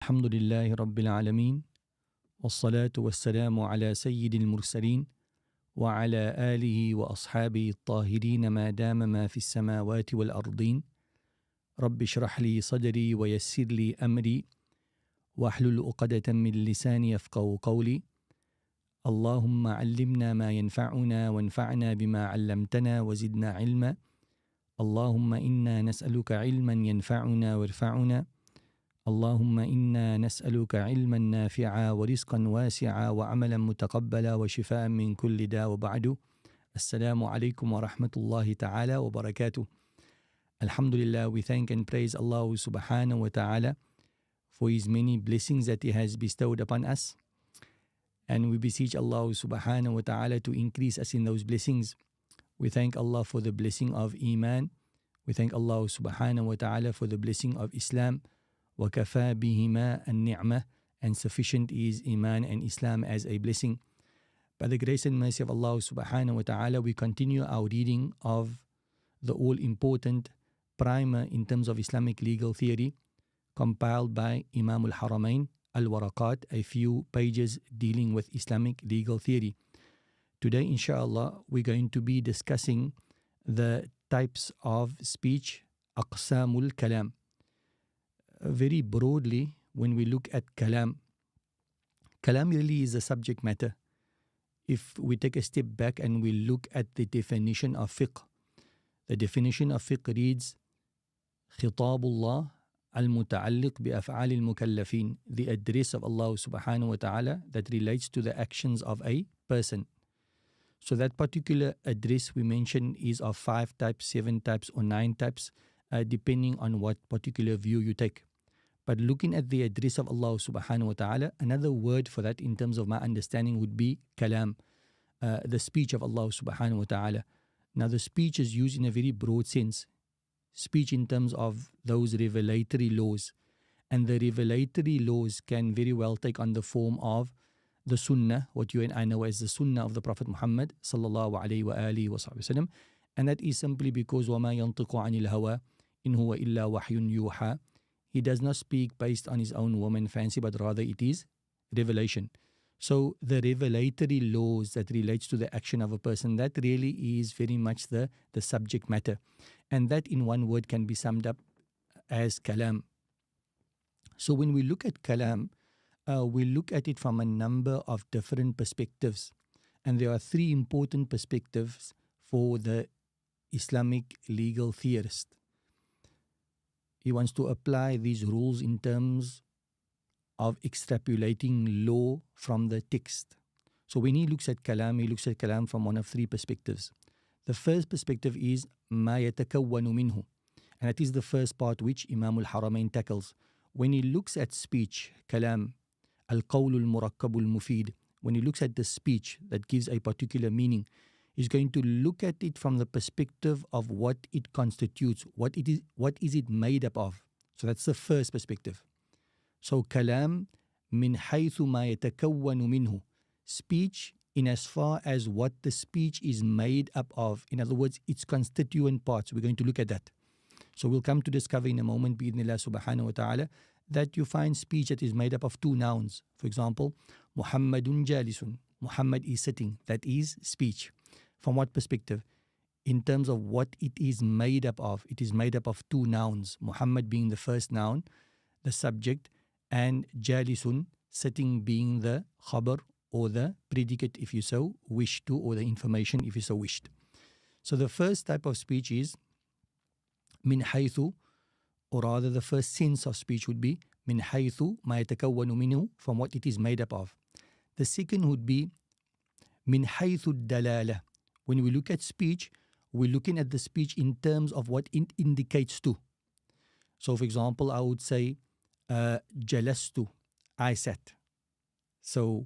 الحمد لله رب العالمين والصلاة والسلام على سيد المرسلين وعلى آله وأصحابه الطاهرين ما دام ما في السماوات والأرضين رب اشرح لي صدري ويسر لي أمري واحلل عقدة من لساني يفقهوا قولي اللهم علمنا ما ينفعنا وانفعنا بما علمتنا وزدنا علما اللهم إنا نسألك علما ينفعنا وارفعنا اللهم إنا نسألك علما نافعا ورزقا واسعا وعملا متقبلا وشفاء من كل داء وبعد السلام عليكم ورحمة الله تعالى وبركاته. Alhamdulillah, we thank and praise Allah subhanahu wa ta'ala for His many blessings that He has bestowed upon us. And we beseech Allah subhanahu wa ta'ala to increase us in those blessings. We thank Allah for the blessing of Iman. We thank Allah subhanahu wa ta'ala for the blessing of Islam. وَكَفَى بِهِمَا النِّعْمَةِ, and sufficient is Iman and Islam as a blessing. By the grace and mercy of Allah subhanahu wa ta'ala, we continue our reading of the all-important primer in terms of Islamic legal theory compiled by Imam al-Haramain, al-Waraqat, a few pages dealing with Islamic legal theory. Today, inshallah, we're going to be discussing the types of speech, aqsamul kalam. Very broadly, when we look at kalam, kalam really is a subject matter. If we take a step back and we look at the definition of fiqh, the definition of fiqh reads, خطاب الله المتعلق بأفعال المكلفين, the address of Allah subhanahu wa ta'ala that relates to the actions of a person. So that particular address we mentioned is of 5 types, 7 types or 9 types, depending on what particular view you take. But looking at the address of Allah subhanahu wa ta'ala, another word for that in terms of my understanding would be kalam, the speech of Allah subhanahu wa ta'ala. Now the speech is used in a very broad sense. Speech in terms of those revelatory laws. And the revelatory laws can very well take on the form of the sunnah, what you and I know as the sunnah of the Prophet Muhammad sallallahu alayhi wa alihi wa sallam. And that is simply because وَمَا يَنْطِقُ عَنِ الْهَوَىٰ إِنْ هُوَ إِلَّا وَحْيٌ يُوحَىٰ. He does not speak based on his own woman fancy, but rather it is revelation. So the revelatory laws that relates to the action of a person, that really is very much the subject matter. And that in one word can be summed up as kalam. So when we look at kalam, we look at it from a number of different perspectives. And there are 3 important perspectives for the Islamic legal theorist. He wants to apply these rules in terms of extrapolating law from the text. So when he looks at kalam, he looks at kalam from one of 3 perspectives. The first perspective is ma yatakawwanu minhu, and that is the first part which Imam al-Haramain tackles. When he looks at speech, kalam, al-qawl al-murakkab al-mufid, when he looks at the speech that gives a particular meaning, he's going to look at it from the perspective of what it constitutes, what is it made up of. So that's the first perspective. So kalam min haythu ma yatakawwanu minhu, speech in as far as what the speech is made up of. In other words, its constituent parts. We're going to look at that. So we'll come to discover in a moment, bi'idhnillah subhanahu wa ta'ala, that you find speech that is made up of 2 nouns. For example, Muhammadun jalisun, Muhammad is sitting. That is speech. From what perspective? In terms of what it is made up of. It is made up of 2 nouns. Muhammad being the first noun, the subject, and jalisun, sitting, being the khabar or the predicate if you so wish to, or the information if you so wished. So the first type of speech is min haythu, or rather the first sense of speech would be min haythu ma yatakawwanu minhu, from what it is made up of. The second would be min haythu dalala. When we look at speech, we're looking at the speech in terms of what it indicates to. So for example, I would say jalastu, I sat. So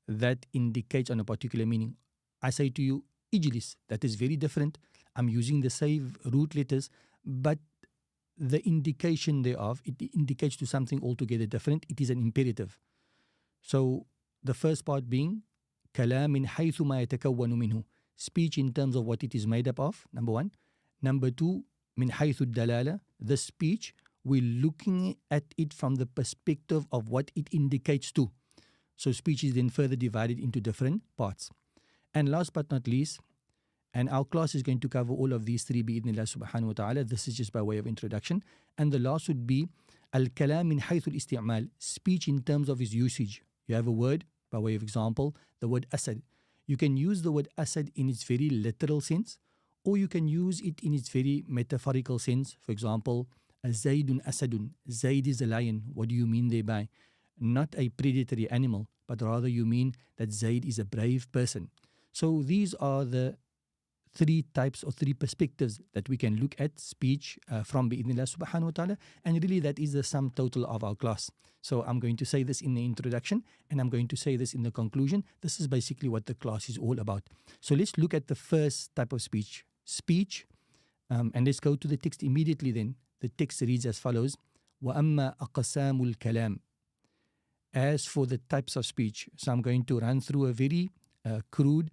that indicates on a particular meaning. I say to you, ijlis, that is very different. I'm using the same root letters, but the indication thereof, it indicates to something altogether different. It is an imperative. So the first part being kalam min haythu ma yatakawwanu minhu, speech in terms of what it is made up of, number 1. Number 2, min haythu dalala, the speech we're looking at it from the perspective of what it indicates to. So speech is then further divided into different parts. And last but not least, and our class is going to cover all of these three bi'idhnillah subhanahu wa ta'ala. This is just by way of introduction. And the last would be al-kalam min haythu al-isti'mal, speech in terms of its usage. You have a word, by way of example, the word asad. You can use the word asad in its very literal sense, or you can use it in its very metaphorical sense. For example, Zaydun asadun. Zayd is a lion. What do you mean thereby? Not a predatory animal, but rather you mean that Zayd is a brave person. So these are the three types or three perspectives that we can look at speech from bi'idhnillah subhanahu wa ta'ala, and really that is the sum total of our class. So I'm going to say this in the introduction and I'm going to say this in the conclusion. This is basically what the class is all about. So let's look at the first type of speech. And let's go to the text immediately then. The text reads as follows: وَأَمَّا أَقْسَامُ الْكَلَامِ. As for the types of speech, so I'm going to run through a very crude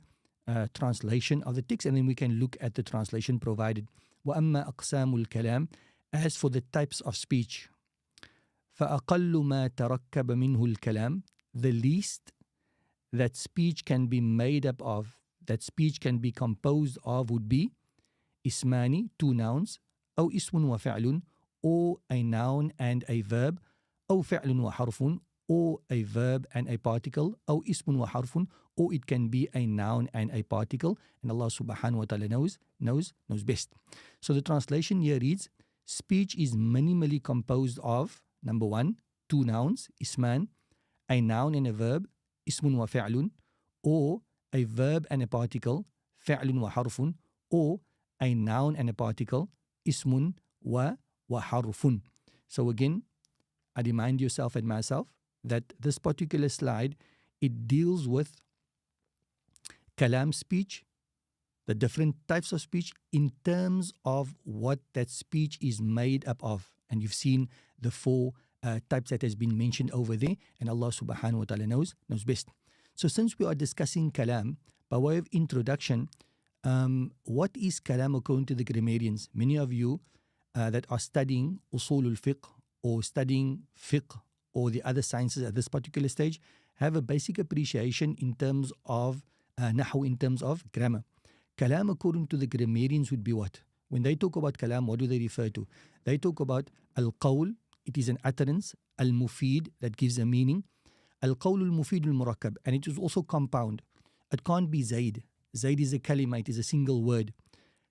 translation of the text, and then we can look at the translation provided. وَأَمَّا أَقْسَامُ الْكَلَامِ. As for the types of speech, فَأَقَلُّ مَا تَرَكَّبَ مِنْهُ الْكَلَامِ. The least that speech can be made up of, that speech can be composed of, would be ismani, two nouns, أو اسم وفعل, or a noun and a verb, أو فعل وحرف, or a verb and a particle, أو اسم وحرف, or it can be a noun and a particle, and Allah subhanahu wa ta'ala knows best. So the translation here reads: speech is minimally composed of, number one, two nouns, isman, a noun and a verb, ismun wa fa'lun, or a verb and a particle, fa'lun wa harfun, or a noun and a particle, ismun wa harfun. So again, I remind yourself and myself that this particular slide, it deals with kalam speech, the different types of speech in terms of what that speech is made up of. And you've seen the four types that has been mentioned over there, and Allah subhanahu wa ta'ala knows best. So since we are discussing kalam, by way of introduction, what is kalam according to the grammarians? Many of you that are studying Usul al-Fiqh or studying fiqh or the other sciences at this particular stage have a basic appreciation in terms of nahu, in terms of grammar. Kalam according to the grammarians would be what? When they talk about kalam, what do they refer to? They talk about al-qawl, it is an utterance, al-mufid, that gives a meaning, al-qawl al-mufid al-murakkab, and it is also compound. It can't be Zayd. Zayd is a kalima, it is a single word.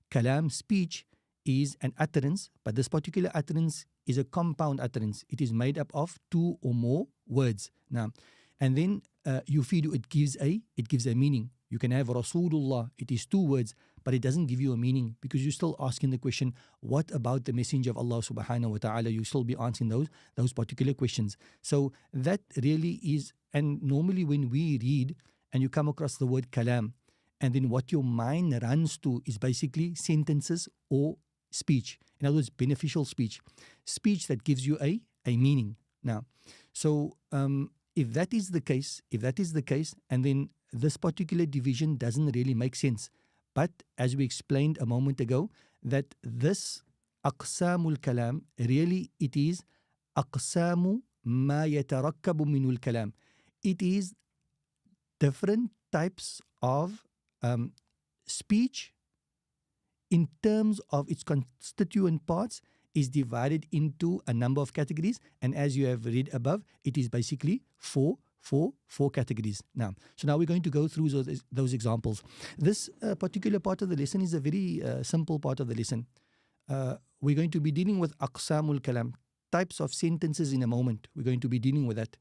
Kalam, speech, is an utterance, but this particular utterance is a compound utterance. It is made up of two or more words. Now, and then yufidu, it gives a meaning. You can have Rasulullah, it is two words, but it doesn't give you a meaning because you're still asking the question, what about the Messenger of Allah subhanahu wa ta'ala? You still be answering those particular questions. So that really is, and normally when we read and you come across the word kalam, and then what your mind runs to is basically sentences or speech. In other words, beneficial speech. Speech that gives you a meaning. Now, so if that is the case, and then this particular division doesn't really make sense. But as we explained a moment ago, that this aqsamul kalam, really it is aqsamu ma yatarakkabu minul kalam. It is different types of speech in terms of its constituent parts is divided into a number of categories. And as you have read above, it is basically four categories. Now we're going to go through those examples. This particular part of the lesson is a very simple part of the lesson. We're going to be dealing with aqsamul kalam, types of sentences in a moment. We're going to be dealing with that.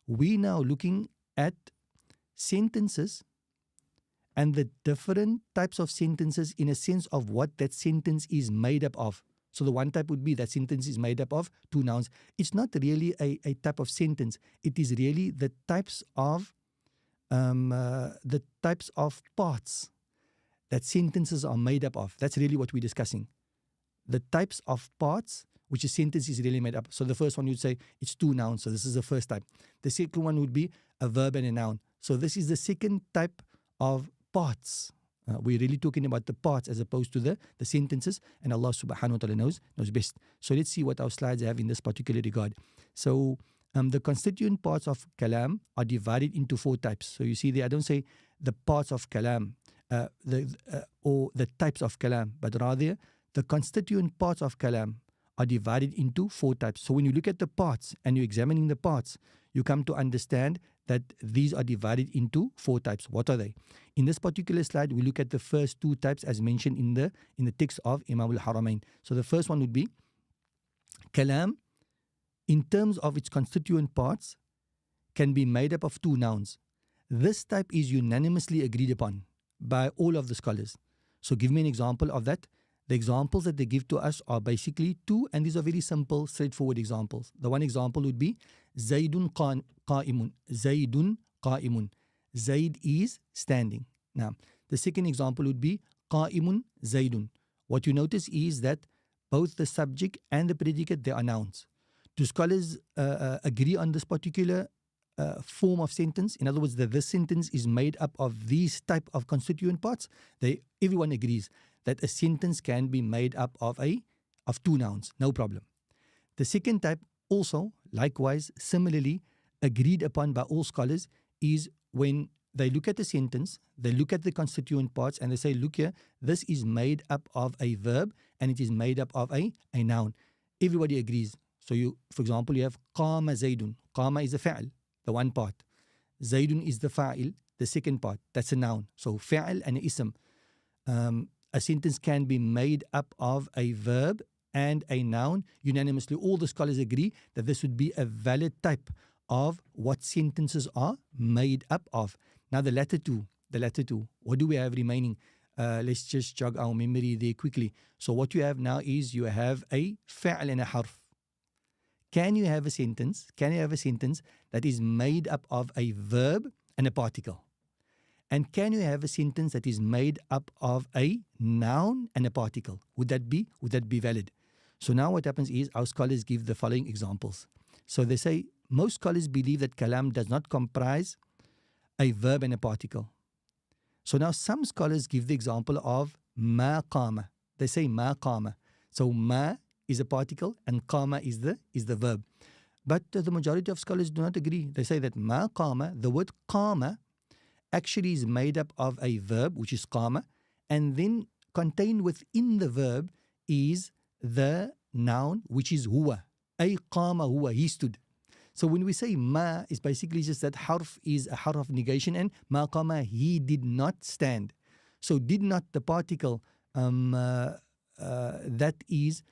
We're now looking at sentences and the different types of sentences in a sense of what that sentence is made up of. So the one type would be that sentence is made up of two nouns. It's not really a type of sentence. It is really the types of parts that sentences are made up of. That's really what we're discussing. The types of parts which a sentence is really made up. So the first one you'd say it's two nouns. So this is the first type. The second one would be a verb and a noun. So this is the second type of parts. We're really talking about the parts as opposed to the sentences, and Allah subhanahu wa ta'ala knows best. So let's see what our slides have in this particular regard. So the constituent parts of kalam are divided into 4 types. So you see there, I don't say the parts of kalam or the types of kalam, but rather the constituent parts of kalam are divided into 4 types. So when you look at the parts and you're examining the parts, you come to understand that these are divided into 4 types. What are they? In this particular slide, we look at the first 2 types as mentioned in the text of Imam al-Haramain. So the first one would be kalam, in terms of its constituent parts, can be made up of 2 nouns. This type is unanimously agreed upon by all of the scholars. So give me an example of that. The examples that they give to us are basically 2, and these are very simple, straightforward examples. The one example would be Zaydun qa'imun. Zaydun qa'imun. Zayd is standing. Now, the second example would be qa'imun Zaydun. What you notice is that both the subject and the predicate, they are nouns. Do scholars agree on this particular form of sentence? In other words, that this sentence is made up of these type of constituent parts. Everyone agrees that a sentence can be made up of 2 nouns, no problem. The second type also, likewise, similarly agreed upon by all scholars, is when they look at a sentence, they look at the constituent parts, and they say, look here, this is made up of a verb and it is made up of a noun. Everybody agrees. So for example, you have qama Zaydun. Qama is a fa'al, the one part. Zaydun is the fa'il, the second part. That's a noun. So fa'al and ism. A sentence can be made up of a verb and a noun. Unanimously, all the scholars agree that this would be a valid type of what sentences are made up of. Now the latter two, what do we have remaining? Let's just jog our memory there quickly. So what you have now is you have a fa'al and a harf. Can you have a sentence that is made up of a verb and a particle? And can you have a sentence that is made up of a noun and a particle? Would that be valid? So now what happens is our scholars give the following examples. So they say most scholars believe that kalam does not comprise a verb and a particle. So now some scholars give the example of ma qama. They say ma qama. So ma is a particle and qama is the verb. But the majority of scholars do not agree. They say that ma qama, the word qama, actually is made up of a verb, which is qama, and then contained within the verb is the noun, which is huwa. Ay qama huwa, he stood. So when we say ma, it's basically just that harf is a harf of negation, and ma qama, he did not stand. So did not, the particle that is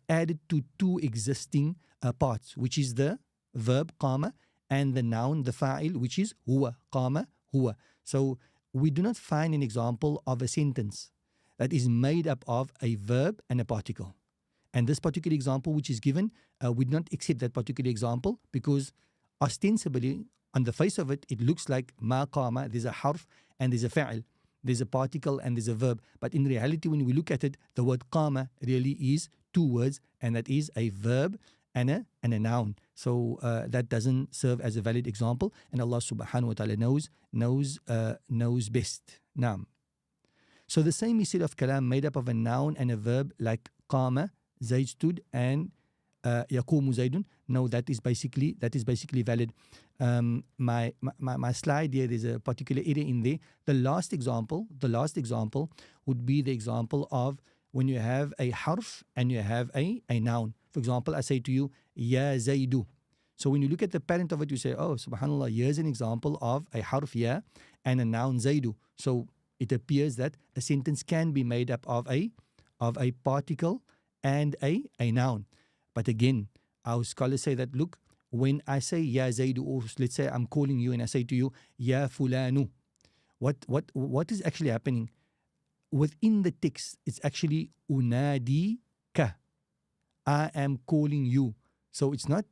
added to 2 existing parts, which is the verb qama and the noun, the fa'il, which is huwa, qama huwa. So we do not find an example of a sentence that is made up of a verb and a particle. And this particular example which is given, we do not accept that particular example because ostensibly, on the face of it, it looks like ma qama, there's a harf and there's a fa'il. There's a particle and there's a verb. But in reality, when we look at it, the word qama really is 2 words, and that is a verb and a noun. So that doesn't serve as a valid example, and Allah subhanahu wa ta'ala knows best. Naam. So the same is said of kalam made up of a noun and a verb, like qama, Zayd stood, and yaqumu Zaydun. No, that is basically valid. My slide here, there's a particular area in there. The last example would be the example of when you have a harf and you have a noun. For example, I say to you, Ya Zaydu. So when you look at the parent of it, you say, oh, subhanAllah, here's an example of a harf ya and a noun Zaydu. So it appears that a sentence can be made up of a particle and a noun. But again, our scholars say that, look, when I say Ya Zaydu, or let's say I'm calling you and I say to you, Ya Fulanu, what is actually happening? Within the text, it's actually unadi ka. I am calling you. So it's not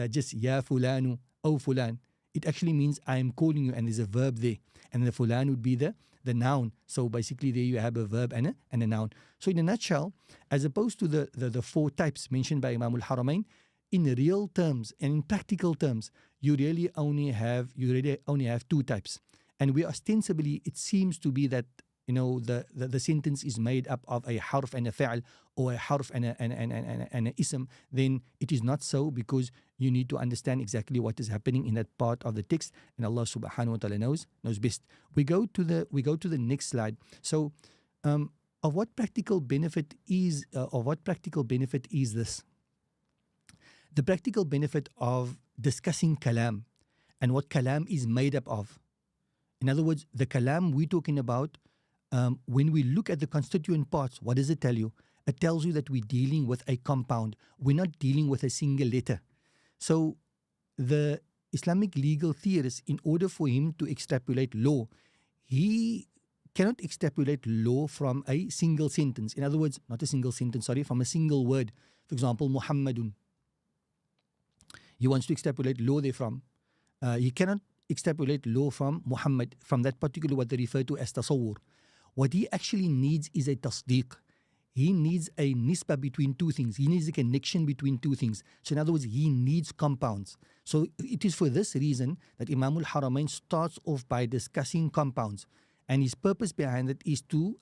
just Ya Fulanu, oh Fulan. It actually means I am calling you, and there's a verb there. And the Fulan would be the noun. So basically there you have a verb and a noun. So in a nutshell, as opposed to the 4 types mentioned by Imam al-Haramain, in real terms and in practical terms, you really only have 2 types. And we ostensibly, it seems to be that, the sentence is made up of a harf and a fa'al, or a harf and an ism, then it is not so, because you need to understand exactly what is happening in that part of the text, and Allah subhanahu wa ta'ala knows best. We go to the next slide. So of what practical benefit is this? The practical benefit of discussing kalam and what kalam is made up of. In other words, the kalam we're talking about, when we look at the constituent parts, what does it tell you? It tells you that we're dealing with a compound. We're not dealing with a single letter. So the Islamic legal theorist, in order for him to extrapolate law, he cannot extrapolate law from a single sentence. In other words, not a single sentence, from a single word. For example, Muhammadun. He wants to extrapolate law therefrom. He cannot extrapolate law from Muhammad, from that particular what they refer to as tasawwur. What he actually needs is a tasdeeq. He needs a nisba between two things. He needs a connection between two things. So in other words, he needs compounds. So it is for this reason that Imam al-Haramain starts off by discussing compounds. And his purpose behind it is to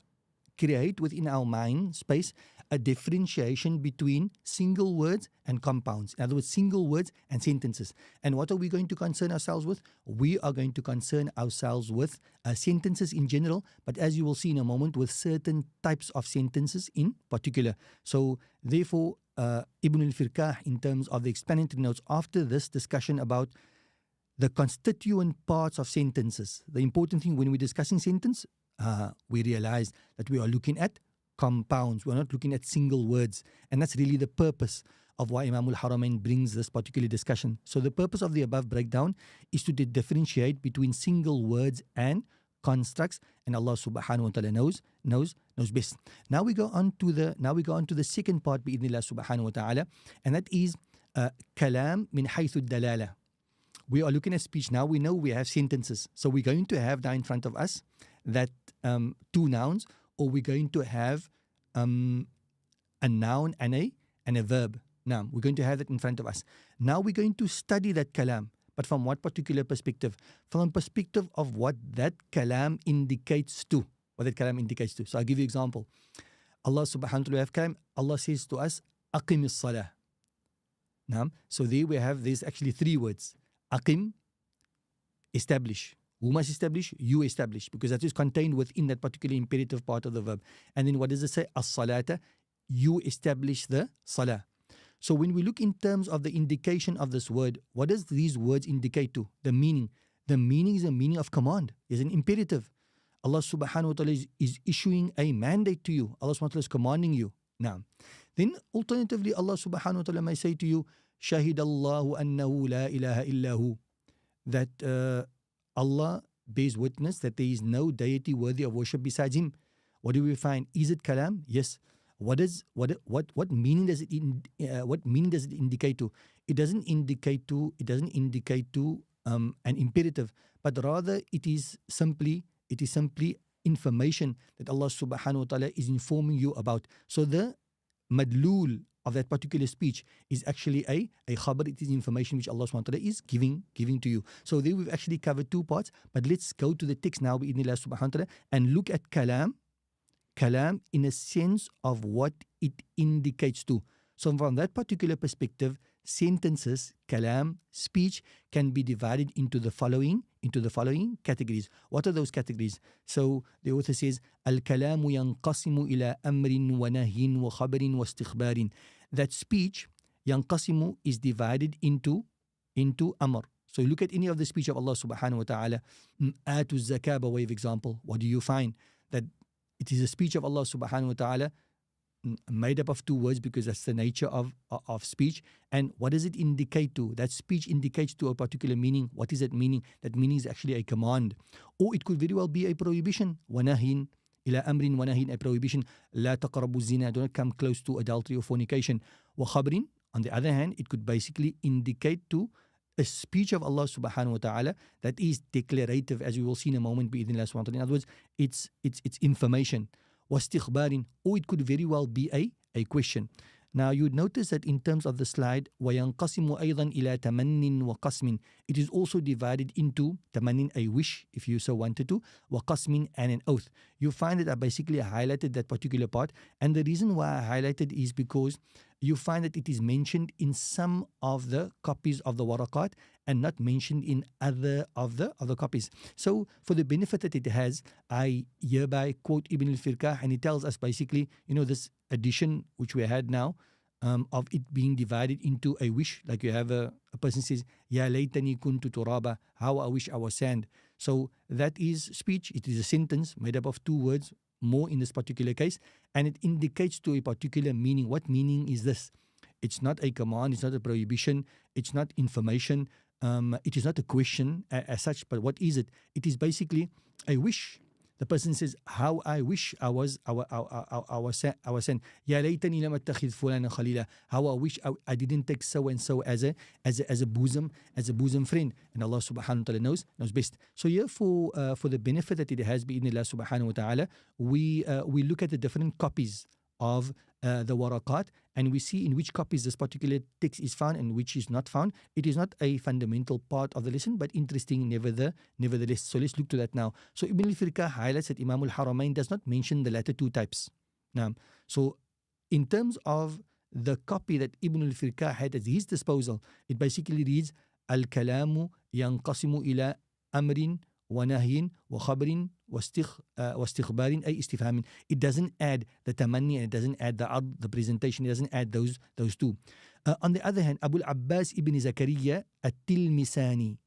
create within our mind space a differentiation between single words and compounds. In other words, single words and sentences. And what are we going to concern ourselves with? We are going to concern ourselves with sentences in general, but as you will see in a moment, with certain types of sentences in particular. So therefore, Ibn al-Firkah, in terms of the explanatory notes, after this discussion about the constituent parts of sentences, the important thing when we're discussing sentence, we realize that we are looking at compounds. We're not looking at single words. And that's really the purpose of why Imam al-Haramain brings this particular discussion. So the purpose of the above breakdown is to differentiate between single words and constructs, and Allah subhanahu wa ta'ala knows best. Now we go on to the second part bi'idhnillah subhanahu wa ta'ala, and that is kalam min haythu dalala. We are looking at speech. Now we know we have sentences. So we're going to have now in front of us that two nouns, or we're going to have a noun and a verb. Now we're going to have that in front of us. Now we're going to study that kalam. But from what particular perspective? From the perspective of what that kalam indicates to. So I'll give you an example. Allah subhanahu wa ta'ala, Allah says to us, Aqim salah. Now, so there's actually three words. Aqim, establish. Who must establish? You establish, because that is contained within that particular imperative part of the verb. And then what does it say? As-salata, you establish the salah. So when we look in terms of the indication of this word, what does these words indicate to? The meaning. The meaning is a meaning of command. It's an imperative. Allah subhanahu wa ta'ala is issuing a mandate to you. Allah subhanahu wa ta'ala is commanding you. Now, then alternatively, Allah subhanahu wa ta'ala may say to you, Shahidallahu annahu la ilaha illahu. That Allah bears witness that there is no deity worthy of worship besides Him. What do we find? Is it kalam? Yes. What meaning does it indicate to? It doesn't indicate to an imperative, but rather it is simply information that Allah subhanahu wa ta'ala is informing you about. So the madlul of that particular speech is actually a khabar. It is information which Allah subhanahu wa ta'ala is giving to you. So there we've actually covered two parts, but let's go to the text now bi'idhnillah subhanahu wa ta'ala and look at kalam in a sense of what it indicates to. So from that particular perspective, sentences, kalam, speech can be divided into the following categories. What are those categories? So the author says, Al-kalamu yanqasimu ila amrin wa nahyin wa khabarin wa istikhbarin. That speech, yanqasimu, is divided into amr. So you look at any of the speech of Allah subhanahu wa ta'ala, atu zakah by way of example. What do you find? That it is a speech of Allah subhanahu wa ta'ala made up of two words, because that's the nature of speech. And what does it indicate to? That speech indicates to a particular meaning. What is that meaning? That meaning is actually a command. Or it could very well be a prohibition. وَنَهِينَ إِلَىٰ أَمْرٍ وَنَهِينَ, a prohibition. لَا تَقْرَبُوا الزِّنَا, do not come close to adultery or fornication. وَخَبْرٍ, on the other hand, it could basically indicate to a speech of Allah subhanahu wa ta'ala that is declarative, as we will see in a moment. In other words, it's information. وَاسْتِخْبَارٍ, or it could very well be a question. Now you'd notice that in terms of the slide, وَيَنْقَسِمُ أَيْضًا إِلَى تَمَنٍ وَقَسْمٍ. It is also divided into تَمَنٍ, a wish, if you so wanted to, وَقَسْمٍ, and an oath. You find that I basically highlighted that particular part, and the reason why I highlighted is because you find that it is mentioned in some of the copies of the Waraqat and not mentioned in other of the copies. So for the benefit that it has, I hereby quote Ibn al-Firqah, and he tells us basically, this addition which we had now, of it being divided into a wish, like you have a person says, Ya laytani kuntu turaba, how I wish I was sand. So that is speech. It is a sentence made up of two words, more in this particular case, and it indicates to a particular meaning. What meaning is this? It's not a command, it's not a prohibition, it's not information, it is not a question as such, but what is it? It is basically a wish. The person says, how I wish I was sent. Ya laytani lam attakhidh fulana khalila. How I wish I didn't take so and so as a bosom friend. And Allah subhanahu wa ta'ala knows best. So here for the benefit that it has been Allah subhanahu wa ta'ala, we look at the different copies of the Waraqat, and we see in which copies this particular text is found and which is not found. It is not a fundamental part of the lesson, but interesting nevertheless. So let's look to that now. So Ibn al-Firqah highlights that Imam al-Haramain does not mention the latter two types. Now, so in terms of the copy that Ibn al-Firqah had at his disposal, it basically reads, Al-Kalamu yanqasimu ila amrin wa nahyin wa khabrin واستخبار أي استفهام. It doesn't add the tamanni and it doesn't add the presentation. It doesn't add those two. On the other hand, Abu al-Abbas ibn Zakaria at-Tilmisani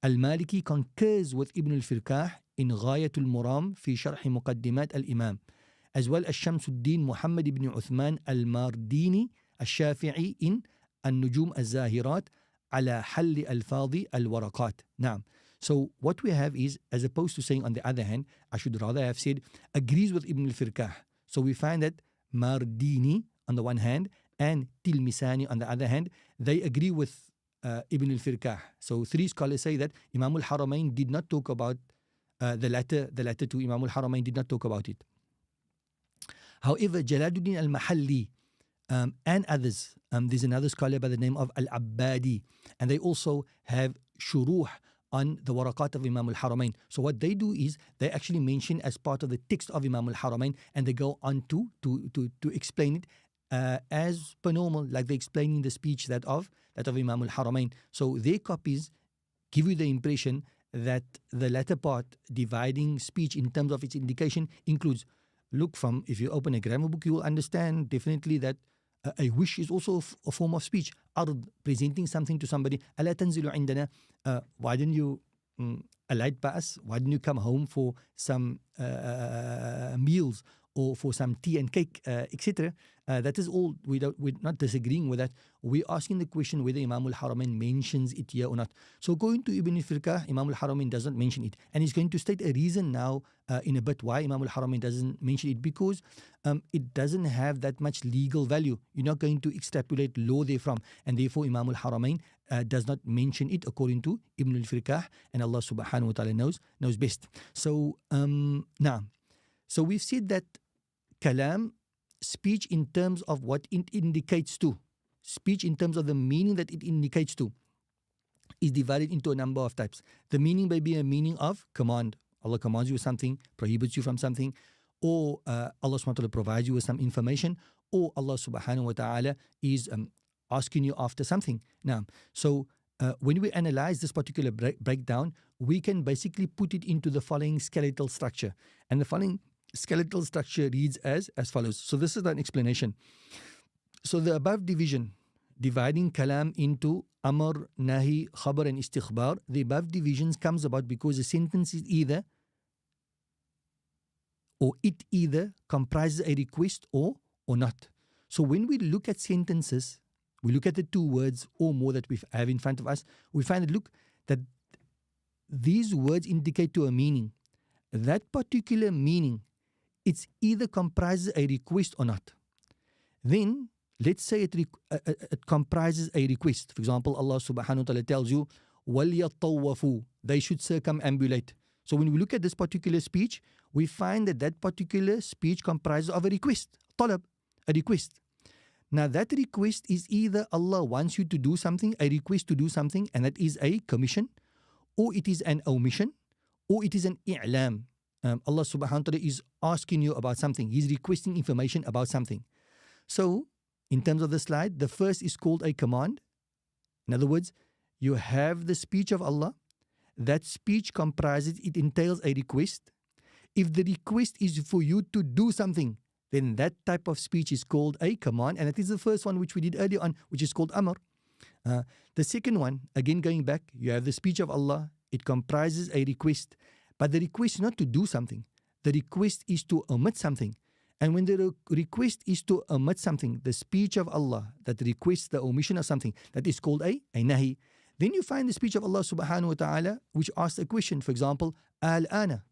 al-Maliki concurs with Ibn al-Firqah in غاية المرام في شرح مقدمات الإمام, as well as Shamsuddin Muhammad ibn Uthman al-Mardini al-Shafi'i in النجوم الزاهرات على حل ألفاظ الورقات. نعم. So what we have is, as opposed to saying on the other hand, I should rather have said, agrees with Ibn al-Firqah. So we find that Mardini on the one hand and Tilmisani on the other hand, they agree with Ibn al-Firqah. So three scholars say that Imam al-Haramain did not talk about the latter two. Imam al-Haramain did not talk about it. However, Jalaluddin al-Mahalli and others, there's another scholar by the name of al-Abbadi, and they also have shuruh on the Waraqat of Imam al-Haramain. So what they do is they actually mention as part of the text of Imam al-Haramain, and they go on to explain it as per normal, like they explain in the speech that of Imam al-Haramain. So their copies give you the impression that the latter part, dividing speech in terms of its indication, includes, look, from, if you open a grammar book, you will understand definitely that a wish is also a form of speech. Ard, presenting something to somebody. Ala tanzilu indana. Why didn't you alight by us? Why didn't you come home for some meals or for some tea and cake, etc.? That is all. We're not disagreeing with that. We're asking the question whether Imam al-Haramain mentions it here or not. So going to Ibn al-Firqah, Imam al-Haramain doesn't mention it. And he's going to state a reason now in a bit why Imam al-Haramain doesn't mention it, because it doesn't have that much legal value. You're not going to extrapolate law therefrom. And therefore Imam al-Haramain does not mention it according to Ibn al-Firqah, and Allah subhanahu wa ta'ala knows best. So now, so we've said that Kalam, speech in terms of what it indicates to, speech in terms of the meaning that it indicates to, is divided into a number of types. The meaning may be a meaning of command. Allah commands you with something, prohibits you from something, or Allah subhanahu wa ta'ala provides you with some information, or Allah subhanahu wa ta'ala is asking you after something. Now, so when we analyze this particular breakdown, we can basically put it into the following skeletal structure. And the following skeletal structure reads as follows. So this is an explanation. So the above division, dividing kalam into amr, nahi, khabar and istikhbar, the above divisions comes about because the sentence is either comprises a request or not. So when we look at sentences, we look at the two words or more that we have in front of us, we find that, look, that these words indicate to a meaning. That particular meaning, it's either comprises a request or not. Then, let's say it comprises a request. For example, Allah subhanahu wa ta'ala tells you, وَلْيَطَّوَّفُوا, they should circumambulate. So when we look at this particular speech, we find that particular speech comprises of a request, talab, a request. Now that request is either Allah wants you to do something, a request to do something, and that is a commission, or it is an omission, or it is an i'lam. Allah subhanahu wa ta'ala is asking you about something. He's requesting information about something. So, in terms of the slide, the first is called a command. In other words, you have the speech of Allah. That speech comprises, it entails a request. If the request is for you to do something, then that type of speech is called a command. And that is the first one which we did earlier on, which is called amr. The second one, again going back, you have the speech of Allah. It comprises a request. But the request is not to do something. The request is to omit something. And when the request is to omit something, the speech of Allah that requests the omission of something, that is called a nahi. Then you find the speech of Allah subhanahu wa ta'ala which asks a question. For example, al-ana.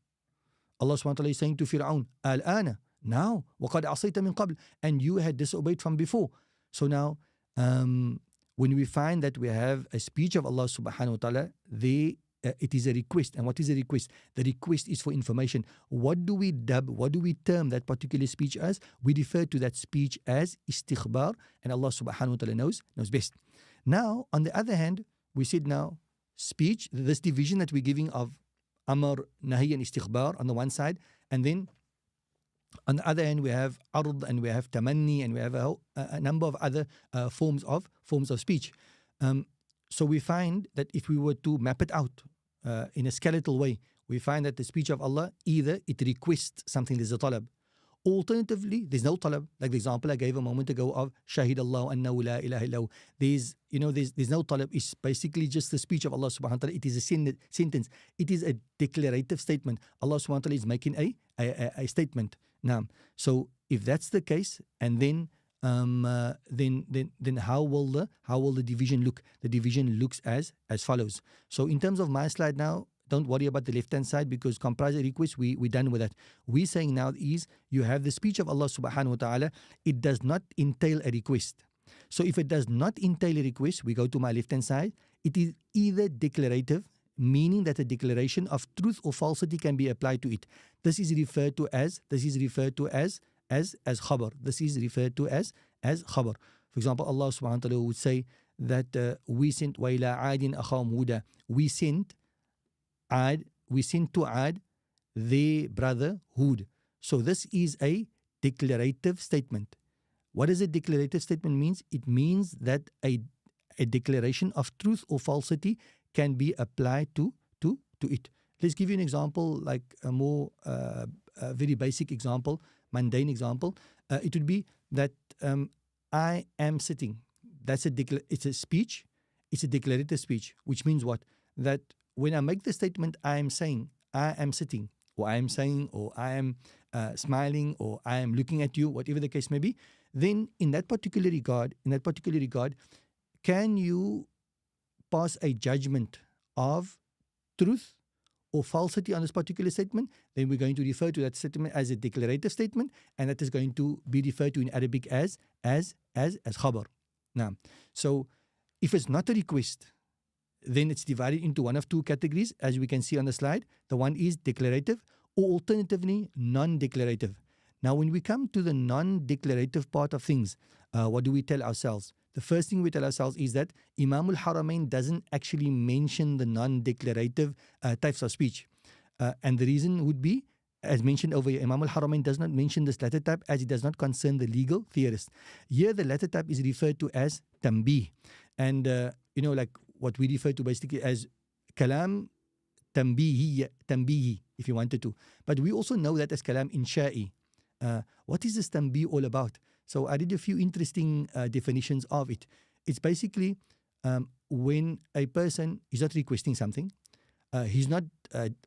Allah subhanahu wa ta'ala is saying to Fir'aun, al-ana. Now, وَقَدْ عَصَيْتَ مِنْ قَبْلِ. And you had disobeyed from before. So now, when we find that we have a speech of Allah subhanahu wa ta'ala, it is a request. And what is a request? The request is for information. What do we term that particular speech as? We refer to that speech as istikhbar, and Allah subhanahu wa ta'ala knows best. Now, on the other hand, we said now, speech, this division that we're giving of amr, nahi and istikhbar on the one side, and then on the other hand, we have ard and we have tamanni and we have a number of other forms of speech. So we find that if we were to map it out in a skeletal way, we find that the speech of Allah, either it requests something, there's a talab. Alternatively, there's no talab. Like the example I gave a moment ago of Shahid Allah annahu la ilaha illahu. There's no talab. It's basically just the speech of Allah subhanahu wa ta'ala. It is a sentence. It is a declarative statement. Allah subhanahu wa ta'ala is making a statement. Now, so if that's the case, and then how will the division look? The division looks as follows. So in terms of my slide now, don't worry about the left hand side because comprise a request, we're done with that. We're saying now is you have the speech of Allah subhanahu wa ta'ala. It does not entail a request. So if it does not entail a request, we go to my left hand side. It is either declarative, meaning that a declaration of truth or falsity can be applied to it. This is referred to as khabar. This is referred to as khabar. For example, Allah subhanahu wa ta'ala would say that we sent وَإِلَىٰ عَادٍ أَخَاهُمْ هُودًا. We sent to Ad their brother Hud. So this is a declarative statement. What does a declarative statement means? It means that a declaration of truth or falsity can be applied to it. Let's give you an example, like a more very basic example, mundane example. It would be that I am sitting. It's a speech. It's a declarative speech, which means what? That when I make the statement, I am saying, I am sitting, or I am saying, or I am smiling, or I am looking at you, whatever the case may be, then in that particular regard, can you pass a judgment of truth or falsity on this particular statement? Then we're going to refer to that statement as a declarative statement, and that is going to be referred to in Arabic as khabar. Now, so if it's not a request, then it's divided into one of two categories, as we can see on the slide. The one is declarative, or alternatively non-declarative. Now, when we come to the non-declarative part of things, what do we tell ourselves? The first thing we tell ourselves is that Imam al-Haramain doesn't actually mention the non-declarative types of speech. And the reason would be, as mentioned over here, Imam al-Haramain does not mention this latter type as it does not concern the legal theorist. Here, the latter type is referred to as tambih. And, like what we refer to basically as Kalam tambihi, if you wanted to. But we also know that as Kalam insha'i. What is this tambih all about? So I did a few interesting definitions of it. It's basically when a person is not requesting something, he's not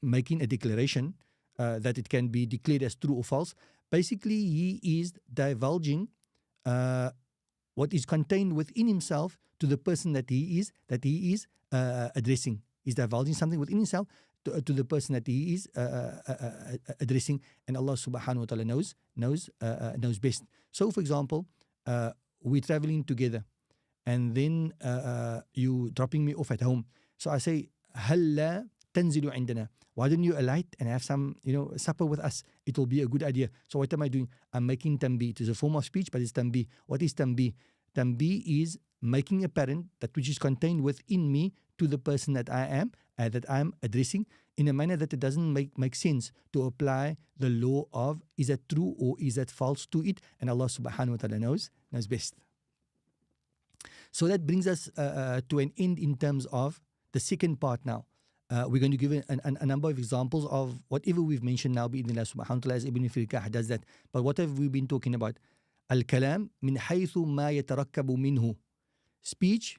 making a declaration that it can be declared as true or false. Basically, he is divulging what is contained within himself to the person that he is addressing. He's divulging something within himself to the person that he is addressing, and Allah subhanahu wa ta'ala knows best. So, for example, we're traveling together, and then you dropping me off at home. So I say, Halla تنزل عندنا. Why don't you alight and have some, supper with us? It will be a good idea. So what am I doing? I'm making tanbih. It is a form of speech, but it's tanbih. What is tanbih? Tanbih is making apparent that which is contained within me to the person that I am, that I'm addressing, in a manner that it doesn't make sense to apply the law of is that true or is that false to it, and Allah subhanahu wa ta'ala knows best. So that brings us to an end in terms of the second part now. We're going to give a number of examples of whatever we've mentioned now, bi'idhnillah subhanahu wa ta'ala, as Ibn Firqah does that. But what have we been talking about? Al-Kalam min haythu ma yatarakkabu minhu. Speech,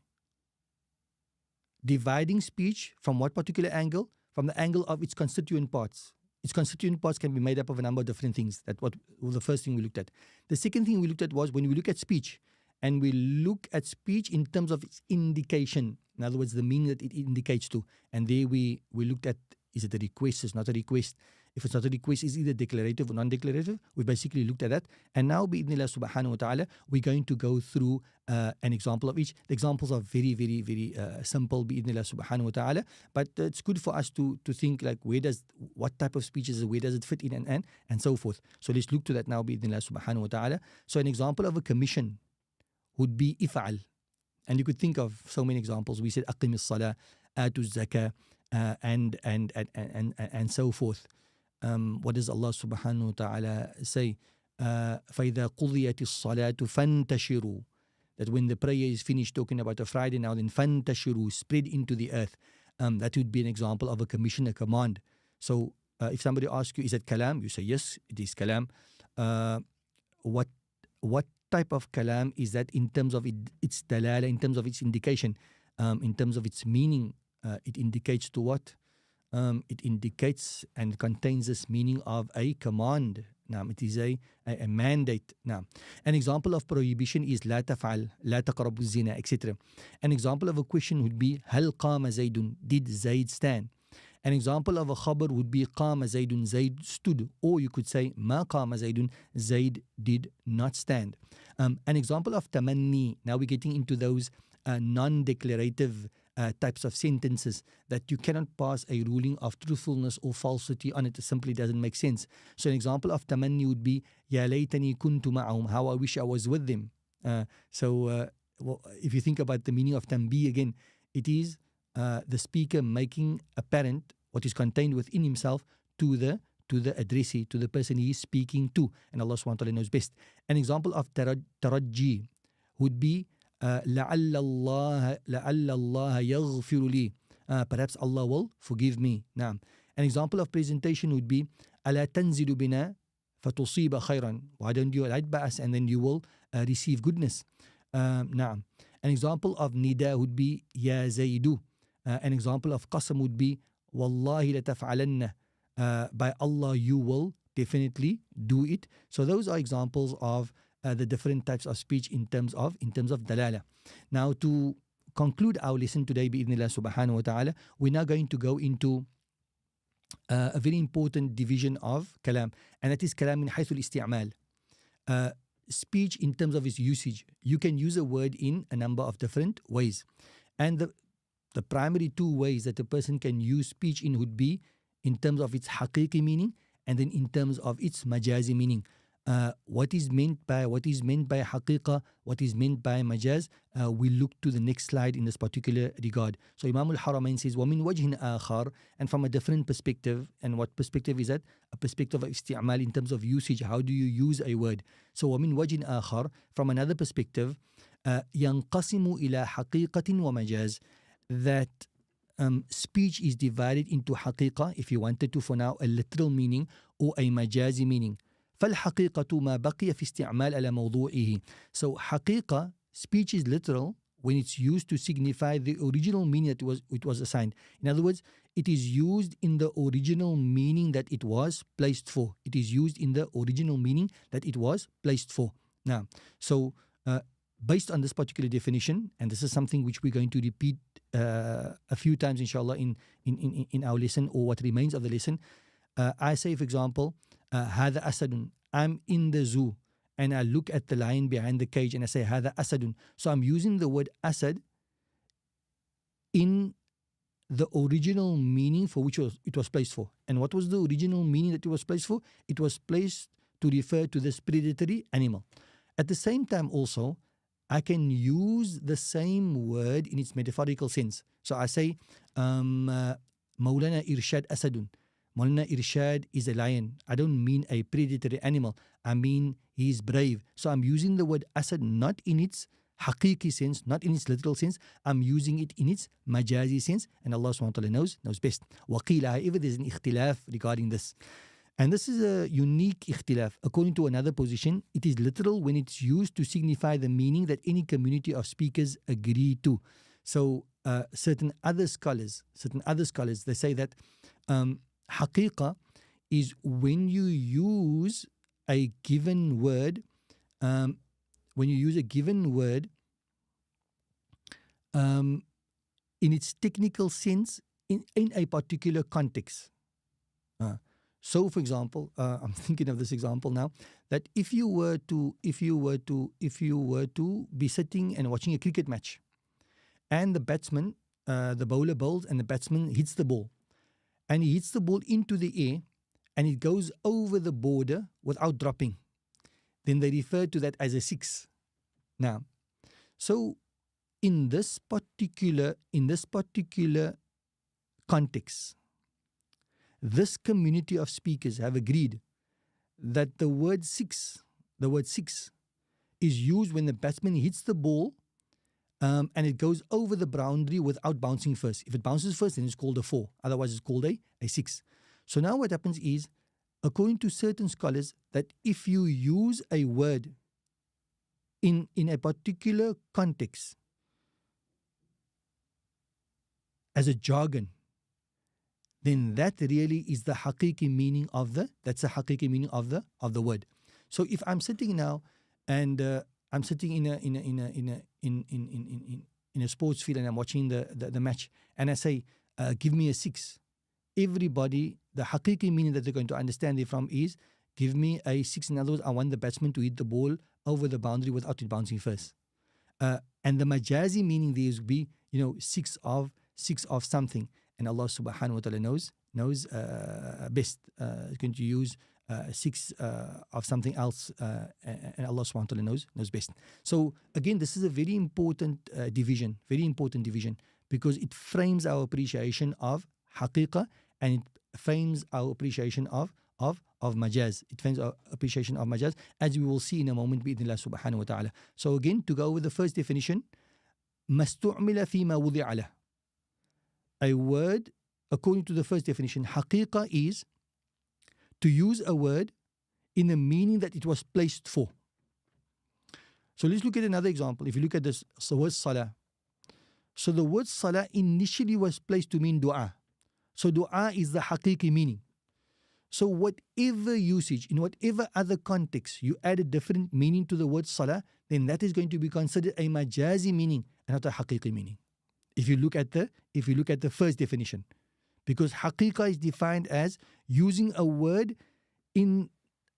dividing speech from what particular angle? From the angle of its constituent parts. Its constituent parts can be made up of a number of different things. That was the first thing we looked at. The second thing we looked at was when we look at speech, and we look at speech in terms of its indication. In other words, the meaning that it indicates to. And there we looked at, is it a request? It's not a request. If it's not a request, is it either declarative or non-declarative? We basically looked at that. And now, bi'idhnillah subhanahu wa ta'ala, we're going to go through an example of each. The examples are very, very, very simple, bi'idhnillah subhanahu wa ta'ala. But it's good for us to think like, what type of speech is it, where does it fit in, and so forth. So let's look to that now, bi'idhnillah subhanahu wa ta'ala. So an example of a commission would be if'al. And you could think of so many examples. We said aqim as-salah, atu zakah, and so forth. What does Allah subhanahu wa ta'ala say? فَإِذَا قُضِيَتِ الصَّلَاةُ فَانْتَشِرُوا. That when the prayer is finished, talking about a Friday now, then فَانْتَشِرُوا, spread into the earth. That would be an example of a commission, a command. So if somebody asks you, is it kalam? You say, yes, it is kalam. What type of kalam is that in terms of its dalala, in terms of its indication, in terms of its meaning? It indicates to what? It indicates and contains this meaning of a command. Now, it is a mandate. Now, an example of prohibition is لا تفعل, لا تقربوا الزنا, etc. An example of a question would be هل قام زيد? Did Zaid stand? An example of a khabar would be قام زيد, Zaid stood. Or you could say ما قام زيد, Zaid did not stand. An example of tamanni. Now we're getting into those non-declarative types of sentences that you cannot pass a ruling of truthfulness or falsity on it. It simply doesn't make sense. So an example of tamanni would be يا ليتني كنت معهم, how I wish I was with them. If you think about the meaning of tanbih again, it is the speaker making apparent what is contained within himself to the addressee, to the person he is speaking to. And Allah subhanahu wa ta'ala knows best. An example of tarajji would be لعل الله يغفر لي. Perhaps Allah will forgive me. Now, an example of presentation would be ألا تنزل بنا فتصيب خيرا. Why don't you alight by us and then you will receive goodness. Now, an example of nida would be يا زيد. An example of qasam would be والله لتفعلن. By Allah you will definitely do it. So those are examples of the different types of speech in terms of dalala. Now, to conclude our lesson today, bi'idhnillah subhanahu wa ta'ala, we're now going to go into a very important division of kalam, and that is kalam min haythu al-isti'mal. Speech in terms of its usage. You can use a word in a number of different ways. And the primary two ways that a person can use speech in would be in terms of its haqiqi meaning and then in terms of its majazi meaning. What is meant by haqiqa, what is meant by majaz, we look to the next slide in this particular regard. So Imam al-Haramain says, وَمِن وَجْهٍ آخَر, and from a different perspective. And what perspective is that? A perspective of isti'mal in terms of usage. How do you use a word? So وَمِن وَجْهٍ آخَر, from another perspective, يَنْقَسِمُ إِلَى حَقِيقَةٍ وَمَجَاز, that speech is divided into haqiqa, if you wanted to for now, a literal meaning or a majazi meaning. فالحقيقة ما بقي في استعمال على موضوعه. So حقيقة, speech is literal when it's used to signify the original meaning that it was assigned. In other words, it is used in the original meaning that it was placed for. It is used in the original meaning that it was placed for. Now, so based on this particular definition, and this is something which we're going to repeat a few times inshallah in our lesson or what remains of the lesson, I say, for example, هذا أسد, I'm in the zoo and I look at the lion behind the cage and I say هذا أسد. So I'm using the word asad in the original meaning for which it was placed for. And what was the original meaning that it was placed for? It was placed to refer to this predatory animal. At the same time also, I can use the same word in its metaphorical sense. So I say, Maulana Irshad Asadun. Maulana Irshad is a lion. I don't mean a predatory animal. I mean he is brave. So I'm using the word Asad not in its haqiqi sense, not in its literal sense. I'm using it in its majazi sense. And Allah subhanahu wa ta'ala knows best. Waqila, however, there's an ikhtilaf regarding this. And this is a unique ikhtilaf. According to another position, it is literal when it's used to signify the meaning that any community of speakers agree to. So certain other scholars, they say that haqiqa is when you use a given word, in its technical sense in a particular context. So, for example, I'm thinking of this example now, that if you were to be sitting and watching a cricket match, and the batsman, the bowler bowls, and the batsman hits the ball, and he hits the ball into the air, and it goes over the border without dropping, then they refer to that as a six. Now, so in this particular context, this community of speakers have agreed that the word six is used when the batsman hits the ball and it goes over the boundary without bouncing first. If it bounces first, then it's called a 4. Otherwise, it's called a 6. So now what happens is, according to certain scholars, that if you use a word in a particular context as a jargon, then that really is the haqiqi meaning of the word. So if I'm sitting now and I'm sitting in a sports field and I'm watching the match, and I say, give me a 6. Everybody, the haqiqi meaning that they're going to understand it from is, give me a 6. In other words, I want the batsman to hit the ball over the boundary without it bouncing first. And the majazi meaning there would be, 6 of something. And Allah subhanahu wa ta'ala knows best. He's going to use 6 of something else, and Allah subhanahu wa ta'ala knows best. So again, this is a very important division, because it frames our appreciation of haqiqa, and it frames our appreciation of majaz. It frames our appreciation of majaz, as we will see in a moment, bi'idhnillah subhanahu wa ta'ala. So again, to go with the first definition, mastu'mila fima wudi'a lah. A word, according to the first definition, haqiqa is to use a word in the meaning that it was placed for. So let's look at another example. If you look at this, the word salah. So the word salah initially was placed to mean dua. So dua is the haqiqi meaning. So whatever usage, in whatever other context, you add a different meaning to the word salah, then that is going to be considered a majazi meaning and not a haqiqi meaning. If you look at the first definition, because haqiqa is defined as using a word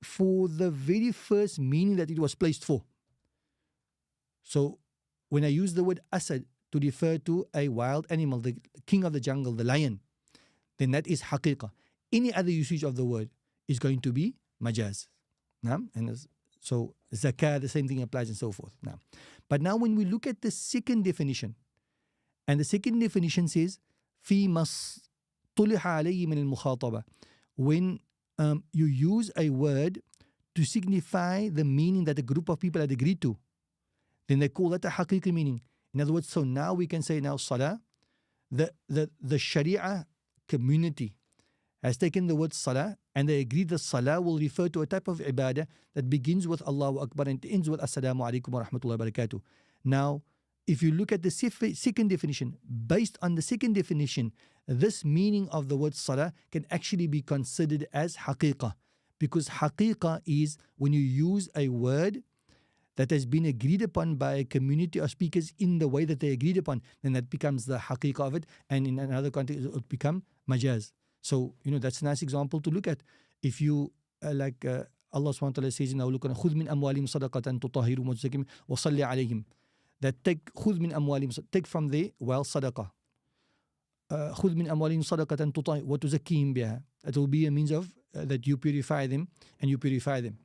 for the very first meaning that it was placed for. So when I use the word asad to refer to a wild animal, the king of the jungle, the lion, then that is haqiqa. Any other usage of the word is going to be majaz. And so zakah, the same thing applies, and so forth. But now when we look at the second definition, and the second definition says, في مصطلح عليه من المخاطبة. When you use a word to signify the meaning that a group of people had agreed to, then they call that a haqiqi meaning. In other words, so now we can say now salah, the Sharia community has taken the word salah, and they agree that salah will refer to a type of ibadah that begins with Allahu Akbar and ends with Assalamu alaikum wa rahmatullahi wa barakatuh. Now, if you look at the second definition, based on the second definition, this meaning of the word salah can actually be considered as haqiqa. Because haqiqa is when you use a word that has been agreed upon by a community of speakers in the way that they agreed upon, then that becomes the haqiqa of it, and in another context it will become majaz. So, that's a nice example to look at. If you, Allah subhanahu wa ta'ala says in our look, خُذْ مِنْ أَمْوَالِهِمْ صَدَقَةً تُطَهِّرُهُمْ وَتُزَكِّيهِمْ وَصَلِّ عَلَيْهِمْ. That take khudh min amwalim, take from their wealth sadaqah. خُذْ مِنْ أَمْوَالِهِمْ صَدَقَةً وَتُزَكِّيهِمْ بِهَا. It will be a means of that you purify them and you purify them.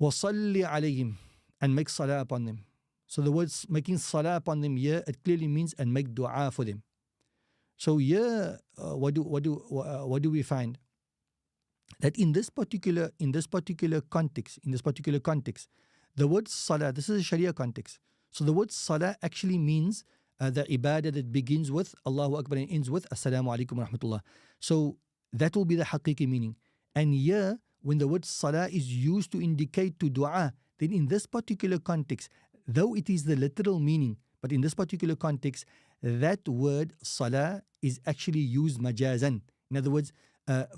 وَصَلِّ عَلَيْهِمْ, and make salah upon them. So the words making salah upon them here, it clearly means and make dua for them. So here, what do we find? That in this particular context, the word salah, this is a Sharia context. So the word salah actually means the ibadah that begins with Allahu Akbar and ends with Assalamu alaikum wa rahmatullah. So that will be the haqiqi meaning. And here, when the word salah is used to indicate to dua, then in this particular context, though it is the literal meaning, but in this particular context, that word salah is actually used majazan. In other words,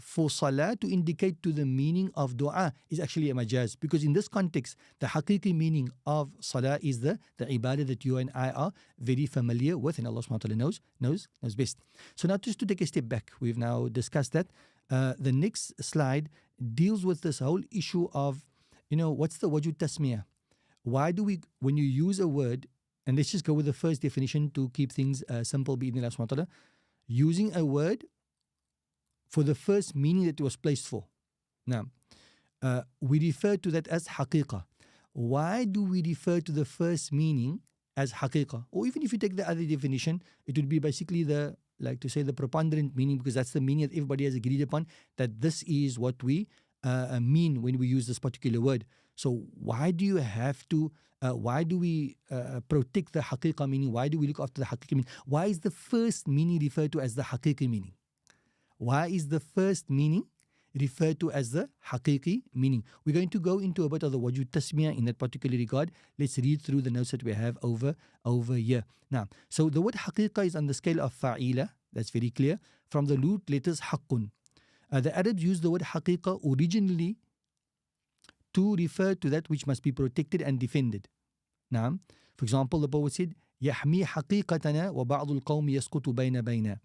for salah to indicate to the meaning of dua is actually a majaz, because in this context, the haqiqi meaning of salah is the ibadah that you and I are very familiar with, and Allah subhanahu wa ta'ala knows best. So now just to take a step back, we've now discussed that. The next slide deals with this whole issue of, what's the wajud tasmiyah? Why do we, when you use a word, and let's just go with the first definition to keep things simple, bi-idhnillah subhanahu wa ta'ala, using a word for the first meaning that it was placed for. Now, we refer to that as haqiqah. Why do we refer to the first meaning as haqiqah? Or even if you take the other definition, it would be basically the preponderant meaning, because that's the meaning that everybody has agreed upon, that this is what we mean when we use this particular word. So why do we protect the haqiqah meaning? Why do we look after the haqiqah meaning? Why is the first meaning referred to as the haqiqi meaning? Why is the first meaning referred to as the haqiqi meaning? We're going to go into a bit of the wajud tasmiyah in that particular regard. Let's read through the notes that we have over here. Now, so the word haqiqah is on the scale of fa'ila. That's very clear. From the root letters haqqun. The Arabs used the word haqiqah originally to refer to that which must be protected and defended. Now, for example, the poet said, يَحْمِي حَقِيقَتَنَا وَبَعْضُ الْقَوْمِ يَسْقُطُ بَيْنَ بَيْنَا.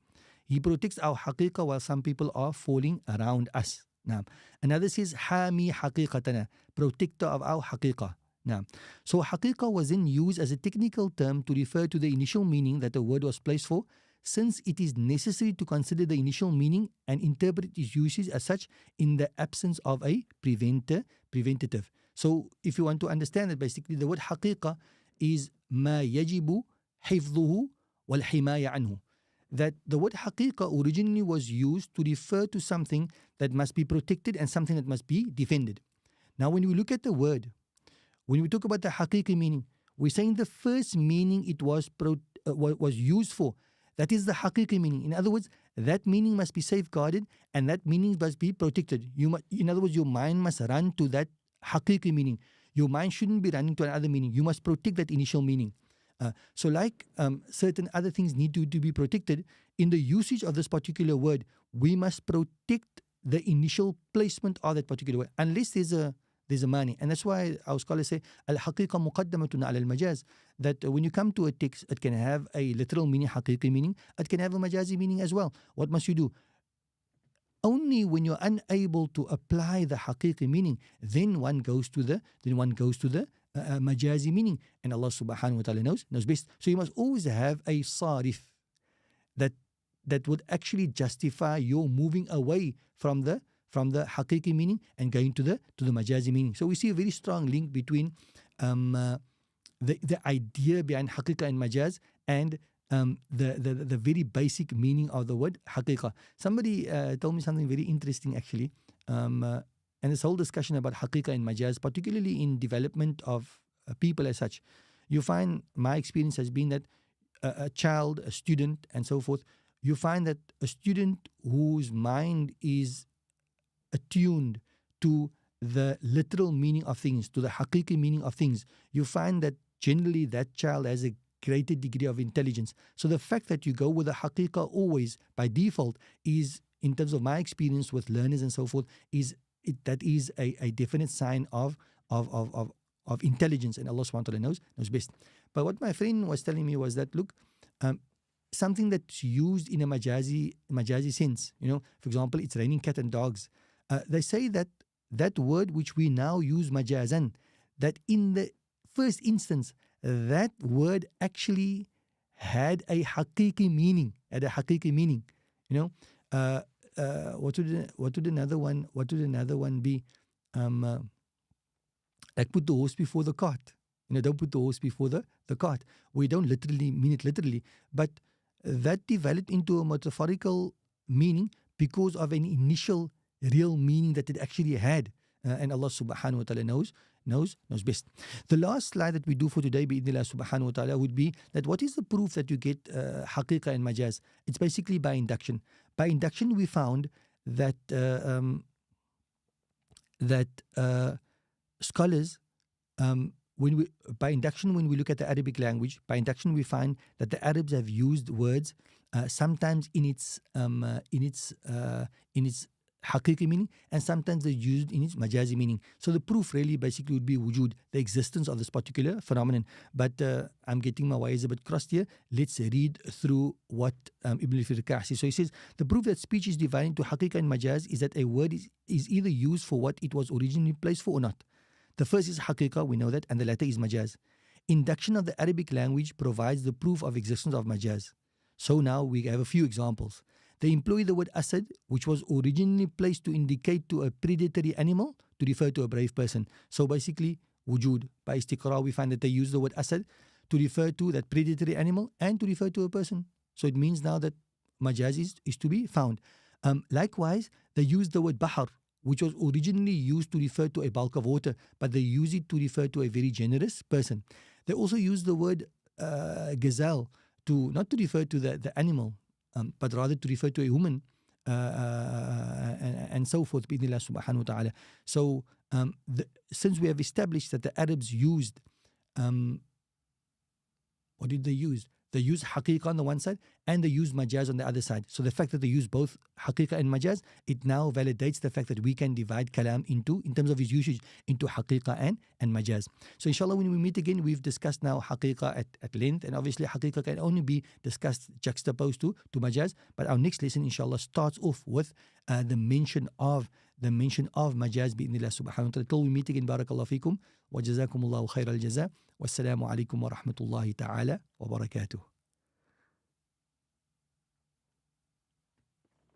He protects our haqiqah while some people are falling around us. Now, another says, حَامِي حَقِيقَتَنَا, protector of our haqiqah. Now, so haqiqah was then used as a technical term to refer to the initial meaning that the word was placed for, since it is necessary to consider the initial meaning and interpret its usage as such in the absence of a preventative. So if you want to understand it, basically the word haqiqah is ma yajibu hifdhuhu wal himaya anhu. That the word haqiqah originally was used to refer to something that must be protected and something that must be defended. Now when we look at the word, when we talk about the haqiqi meaning, we're saying the first meaning it was used for, that is the haqiqi meaning. In other words, that meaning must be safeguarded and that meaning must be protected. In other words, your mind must run to that haqiqi meaning. Your mind shouldn't be running to another meaning. You must protect that initial meaning. So like certain other things need to be protected, in the usage of this particular word, we must protect the initial placement of that particular word, unless there's a mani. And that's why our scholars say, al-haqiqa muqaddamatun ala al-majaz, that when you come to a text, it can have a literal meaning, haqiqi meaning, it can have a majazi meaning as well. What must you do? Only when you're unable to apply the haqiqi meaning, then one goes to the majazi meaning, and Allah subhanahu wa ta'ala knows best. So you must always have a sarif that would actually justify your moving away from the haqiqi meaning and going to the majazi meaning. So we see a very strong link between the idea behind haqiqah and majaz and the very basic meaning of the word haqiqah. Somebody told me something very interesting actually, and this whole discussion about haqiqah and majaz, particularly in development of people as such, you find, my experience has been that a child, a student and so forth, you find that a student whose mind is attuned to the literal meaning of things, to the haqiqi meaning of things, you find that generally that child has a greater degree of intelligence. So the fact that you go with the haqiqah always by default is, in terms of my experience with learners and so forth, that is a definite sign of intelligence, and Allah subhanahu wa ta'ala knows best. But what my friend was telling me was that, look, something that's used in a majazi sense, for example, it's raining cat and dogs. They say that word which we now use majazan, that in the first instance, that word actually had a haqiqi meaning, you know. What would another one be? Like put the horse before the cart. Don't put the horse before the cart. We don't literally mean it literally, but that developed into a metaphorical meaning because of an initial real meaning that it actually had. And Allah subhanahu wa ta'ala knows best. The last slide that we do for today, bi'idhnillah subhanahu wa ta'ala, would be that what is the proof that you get haqiqah and majaz? It's basically by induction. By induction, we found that scholars, when we look at the Arabic language, by induction we find that the Arabs have used words sometimes in its haqiqi meaning, and sometimes they're used in its majazi meaning. So the proof really basically would be wujud, the existence of this particular phenomenon. But I'm getting my wires a bit crossed here. Let's read through what Ibn al-Firqah says. So he says, the proof that speech is divided into haqiqah and majaz is that a word is either used for what it was originally placed for or not. The first is haqiqah, we know that, and the latter is majaz. Induction of the Arabic language provides the proof of existence of majaz. So now we have a few examples. They employ the word asad, which was originally placed to indicate to a predatory animal to refer to a brave person. So basically, wujud. By istiqra, we find that they use the word asad to refer to that predatory animal and to refer to a person. So it means now that majaz is to be found. Likewise, they use the word bahar, which was originally used to refer to a bulk of water, but they use it to refer to a very generous person. They also use the word gazelle not to refer to the animal, but rather to refer to a woman, and so forth, bi'idhnillah subhanahu wa ta'ala. So since we have established that the Arabs used, what did they use? They use haqiqah on the one side and they use majaz on the other side. So the fact that they use both haqiqah and majaz, it now validates the fact that we can divide kalam into, in terms of its usage, into haqiqah and majaz. So inshallah, when we meet again, we've discussed now haqiqah at length, and obviously haqiqah can only be discussed juxtaposed to majaz. But our next lesson, inshallah, starts off with the mention of majaz bi'idhnillah subhanahu wa ta'ala. Till we meet again, barakallahu feekum wa jazakumullahu khairal jaza. Wassalamu alaikum wa rahmatullahi ta'ala wa barakatuh.